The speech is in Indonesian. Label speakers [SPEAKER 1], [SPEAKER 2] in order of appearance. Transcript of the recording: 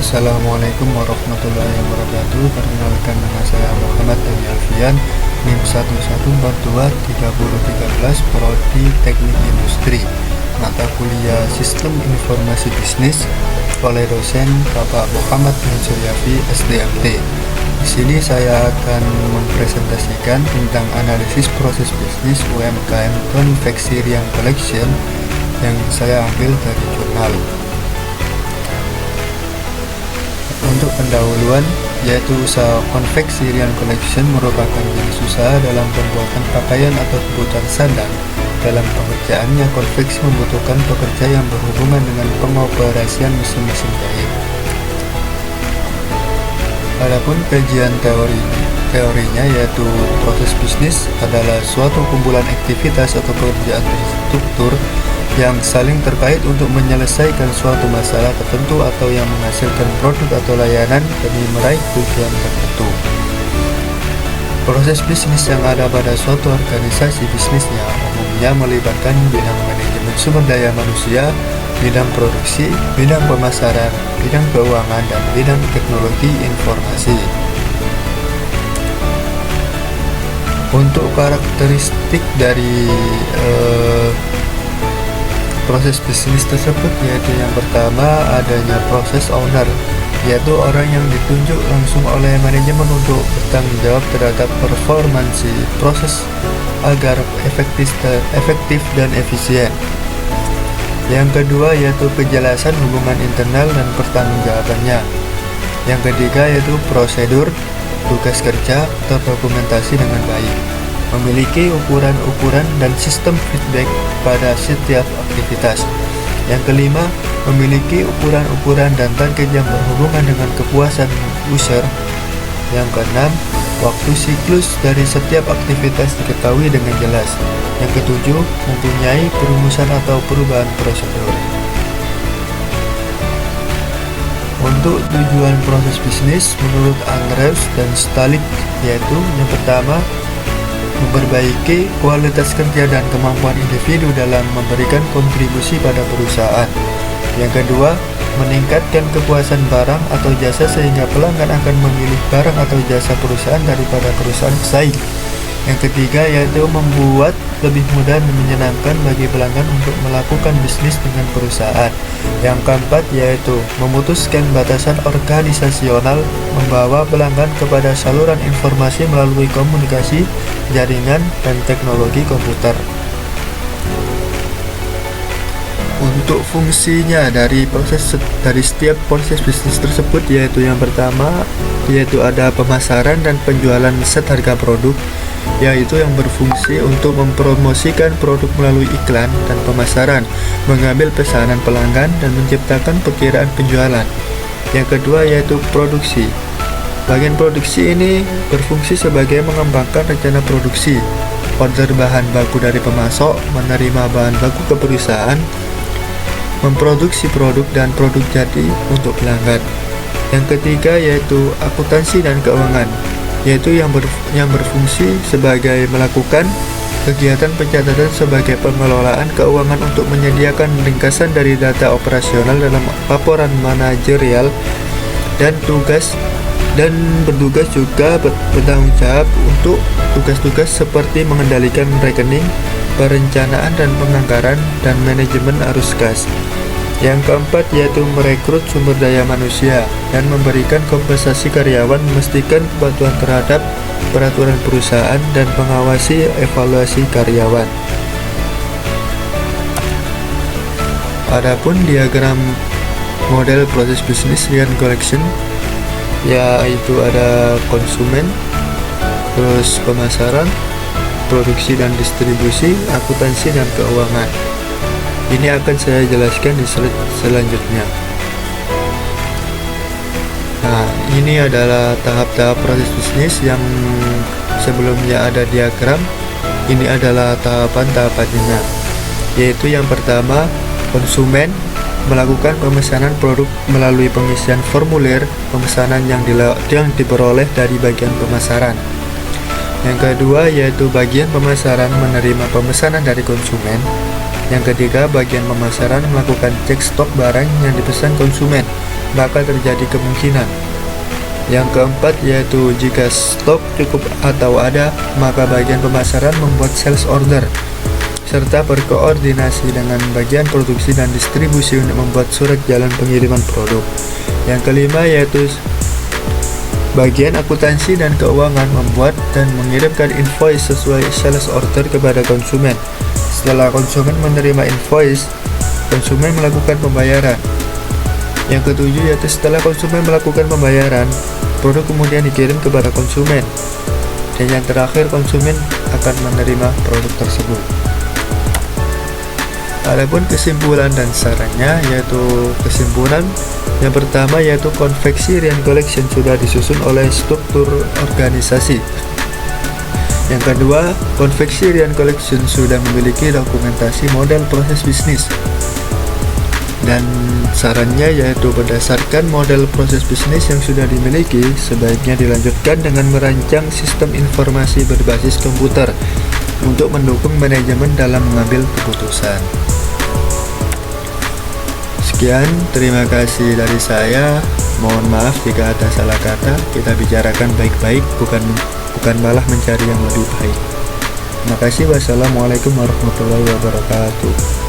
[SPEAKER 1] Assalamualaikum warahmatullahi wabarakatuh. Perkenalkan, nama saya Muhammad Dani Alfian, NIM 11423013, Prodi Teknik Industri, mata kuliah Sistem Informasi Bisnis, oleh dosen Bapak Muhammad bin Suryafi, SDMT. Di sini saya akan mempresentasikan tentang analisis proses bisnis UMKM Konveksi Riang Collection yang saya ambil dari jurnal. Untuk pendahuluan, yaitu usaha konveksi Riang Collection merupakan jenis usaha dalam pembuatan pakaian atau kebutuhan sandang. Dalam pengerjaannya, konveksi membutuhkan pekerja yang berhubungan dengan pengoperasian mesin-mesin jahit. Adapun kajian teorinya, yaitu proses bisnis adalah suatu kumpulan aktivitas atau pekerjaan terstruktur yang saling terkait untuk menyelesaikan suatu masalah tertentu atau yang menghasilkan produk atau layanan demi meraih tujuan tertentu. Proses bisnis yang ada pada suatu organisasi bisnisnya umumnya melibatkan bidang manajemen sumber daya manusia, bidang produksi, bidang pemasaran, bidang keuangan, dan bidang teknologi informasi. Untuk karakteristik dari proses bisnis tersebut, yaitu yang pertama adanya proses owner, yaitu orang yang ditunjuk langsung oleh manajemen untuk bertanggung jawab terhadap performansi proses agar efektif dan efisien. Yang kedua yaitu kejelasan hubungan internal dan pertanggungjawabannya. Yang ketiga yaitu prosedur, tugas kerja terdokumentasi dengan baik, memiliki ukuran-ukuran dan sistem feedback pada setiap aktivitas. Yang kelima, memiliki ukuran-ukuran dan target yang berhubungan dengan kepuasan user. Yang keenam, waktu siklus dari setiap aktivitas diketahui dengan jelas. Yang ketujuh, mempunyai perumusan atau perubahan prosedur. Untuk tujuan proses bisnis menurut Andrews dan Stalik, yaitu yang pertama, memperbaiki kualitas kerja dan kemampuan individu dalam memberikan kontribusi pada perusahaan. Yang kedua, meningkatkan kepuasan barang atau jasa sehingga pelanggan akan memilih barang atau jasa perusahaan daripada perusahaan pesaing. Yang ketiga yaitu membuat lebih mudah dan menyenangkan bagi pelanggan untuk melakukan bisnis dengan perusahaan. Yang keempat yaitu memutuskan batasan organisasional, membawa pelanggan kepada saluran informasi melalui komunikasi, jaringan, dan teknologi komputer. Untuk fungsinya dari setiap proses bisnis tersebut, yaitu yang pertama yaitu ada pemasaran dan penjualan set harga produk, yaitu yang berfungsi untuk mempromosikan produk melalui iklan dan pemasaran, mengambil pesanan pelanggan, dan menciptakan perkiraan penjualan. Yang kedua yaitu produksi. Bagian produksi ini berfungsi sebagai mengembangkan rencana produksi, order bahan baku dari pemasok, menerima bahan baku ke perusahaan, memproduksi produk dan produk jadi untuk pelanggan. Yang ketiga yaitu akuntansi dan keuangan, yaitu yang berfungsi sebagai melakukan kegiatan pencatatan sebagai pengelolaan keuangan untuk menyediakan ringkasan dari data operasional dalam laporan manajerial, dan bertugas juga bertanggung jawab untuk tugas-tugas seperti mengendalikan rekening, perencanaan dan penganggaran, dan manajemen arus kas. Yang keempat yaitu merekrut sumber daya manusia dan memberikan kompensasi karyawan, memastikan kepatuhan terhadap peraturan perusahaan, dan mengawasi evaluasi karyawan. Adapun diagram model proses bisnis Riang Collection, yaitu ada konsumen, terus pemasaran, produksi dan distribusi, akuntansi, dan keuangan. Ini akan saya jelaskan di slide selanjutnya. Nah, ini adalah tahap-tahap proses bisnis yang sebelumnya ada diagram. Ini adalah tahapan-tahapannya, yaitu yang pertama, konsumen melakukan pemesanan produk melalui pengisian formulir pemesanan yang diperoleh dari bagian pemasaran. Yang kedua yaitu bagian pemasaran menerima pemesanan dari konsumen. Yang ketiga, bagian pemasaran melakukan cek stok barang yang dipesan konsumen. maka terjadi kemungkinan. Yang keempat yaitu jika stok cukup atau ada, maka bagian pemasaran membuat sales order serta berkoordinasi dengan bagian produksi dan distribusi untuk membuat surat jalan pengiriman produk. Yang kelima yaitu bagian akuntansi dan keuangan membuat dan mengirimkan invoice sesuai sales order kepada konsumen. Setelah konsumen menerima invoice, konsumen melakukan pembayaran. Yang ketujuh yaitu setelah konsumen melakukan pembayaran, produk kemudian dikirim kepada konsumen. Dan yang terakhir, konsumen akan menerima produk tersebut. Adapun kesimpulan dan sarannya, yaitu kesimpulan yang pertama yaitu konveksi Rian Collection sudah disusun oleh struktur organisasi. Yang kedua, konveksi Rian Collection sudah memiliki dokumentasi model proses bisnis. Dan sarannya yaitu berdasarkan model proses bisnis yang sudah dimiliki, sebaiknya dilanjutkan dengan merancang sistem informasi berbasis komputer untuk mendukung manajemen dalam mengambil keputusan. Sekian, terima kasih dari saya. Mohon maaf jika ada salah kata. Kita bicarakan baik-baik, bukan malah mencari yang lebih baik. Terima kasih. Wassalamualaikum warahmatullahi wabarakatuh.